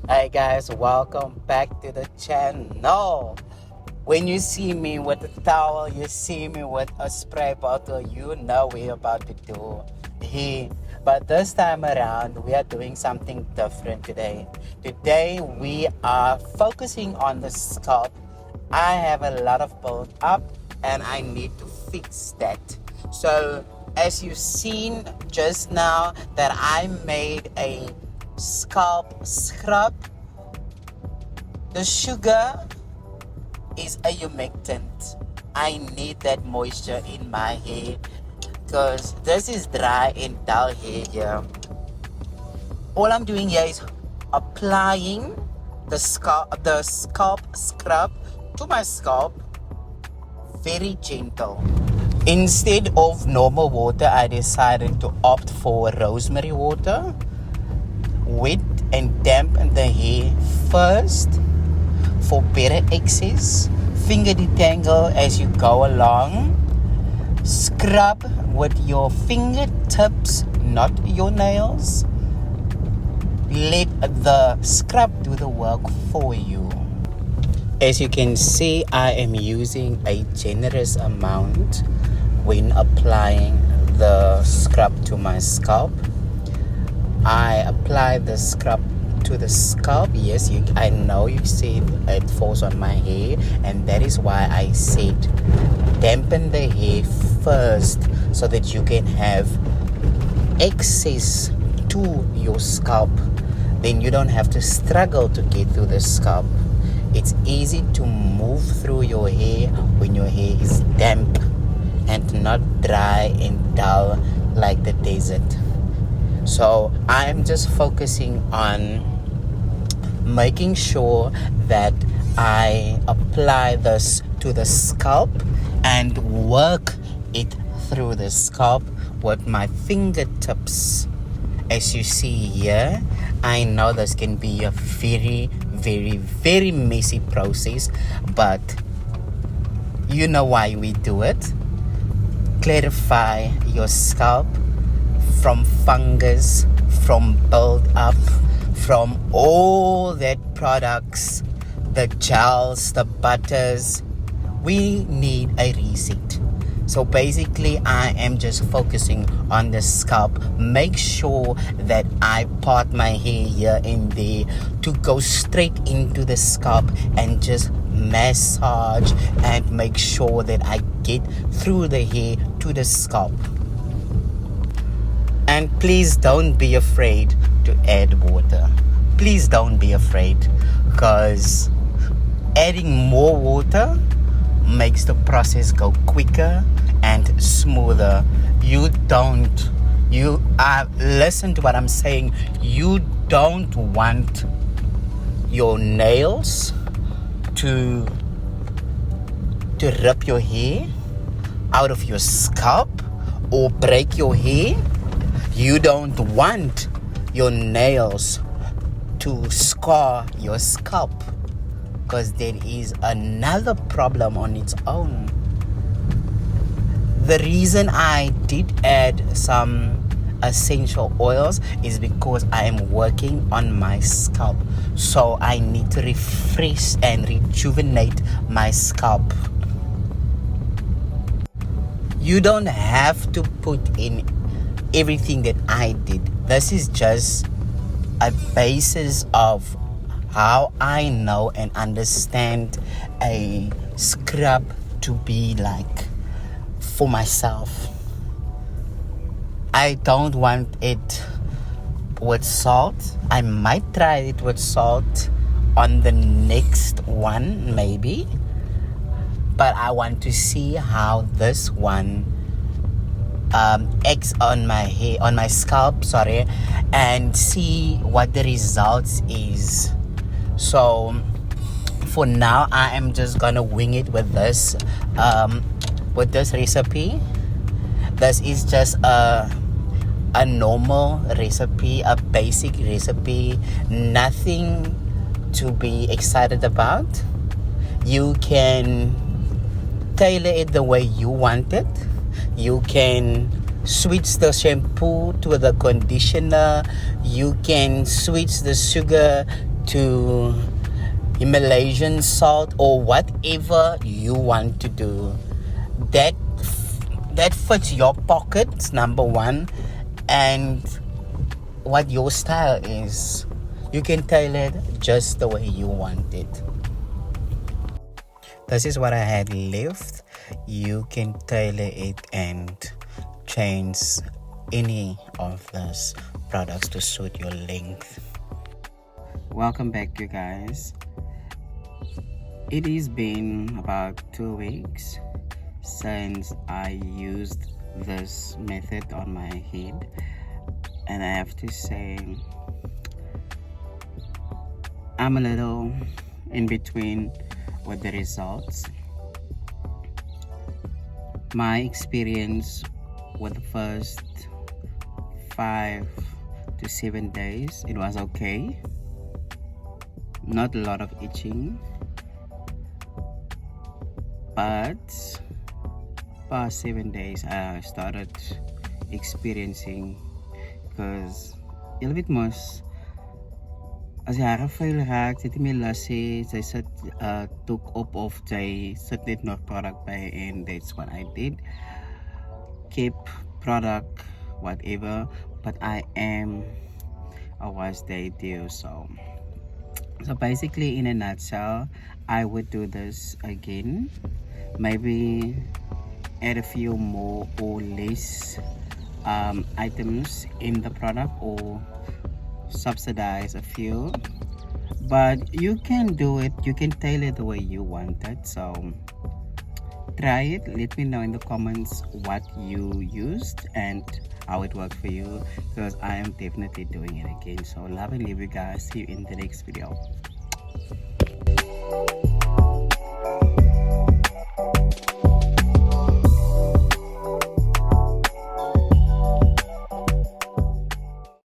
Hi guys, welcome back to the channel. When you see me with a towel, you see me with a spray bottle, you know we're about to do here. But this time around, we are doing something different today. Today we are focusing on the scalp. I have a lot of build up and I need to fix that. So as you've seen just now that I made a scalp scrub. The sugar is a humectant. I need that moisture in my hair because this is dry and dull hair here. All I'm doing here is applying the scalp scrub to my scalp, very gentle. Instead of normal water, I decided to opt for rosemary water. Wet and dampen the hair first for better access. Finger detangle as you go along. Scrub with your fingertips, not your nails. Let the scrub do the work for you. As you can see, I am using a generous amount when applying the scrub to my scalp. I apply the scrub to the scalp. Yes, I know you see it falls on my hair, and that is why I said dampen the hair first so that you can have access to your scalp. Then you don't have to struggle to get through the scalp. It's easy to move through your hair when your hair is damp and not dry and dull like the desert. So I'm just focusing on making sure that I apply this to the scalp and work it through the scalp with my fingertips. As you see here, I know this can be a very, very, very messy process, but you know why we do it. Clarify your scalp from fungus, from build-up, from all that products, the gels, the butters. We need a reset. So basically, I am just focusing on the scalp. Make sure that I part my hair here and there to go straight into the scalp and just massage and make sure that I get through the hair to the scalp. And please don't be afraid to add water. Please don't be afraid, because adding more water makes the process go quicker and smoother. Listen to what I'm saying. You don't want your nails to rip your hair out of your scalp or break your hair. You don't want your nails to scar your scalp, because there is another problem on its own. The reason I did add some essential oils is because I am working on my scalp, so I need to refresh and rejuvenate my scalp. You don't have to put in everything that I did. This is just a basis of how I know and understand a scrub to be like for myself. I don't want it with salt. I might try it with salt on the next one maybe, but I want to see how this one acts on my hair, on my scalp, and see what the results is. So for now I am just gonna wing it with this recipe. This is just a normal recipe, a basic recipe, nothing to be excited about. You can tailor it the way you want it. You can switch the shampoo to the conditioner. You can switch the sugar to Himalayan salt or whatever you want to do. That fits your pockets, number one, and what your style is. You can tailor it just the way you want it. This is what I had left. You can tailor it and change any of those products to suit your length. Welcome back, you guys. It has been about 2 weeks since I used this method on my head, and I have to say I'm a little in between with the results. My experience with the first 5 to 7 days, it was okay. Not a lot of itching, but past 7 days I started experiencing, because a little bit more as jy hare vuil raak, sy het nie meer lus hê, sy sit took op of sy sit net nog product by, and that's what I did. Keep product, whatever, but I was day due. So basically, in a nutshell, I would do this again, maybe add a few more or less items in the product, or subsidize a few, but you can do it, you can tailor it the way you want it. So try it, let me know in the comments what you used and how it worked for you, because I am definitely doing it again. So love and leave you guys, see you in the next video.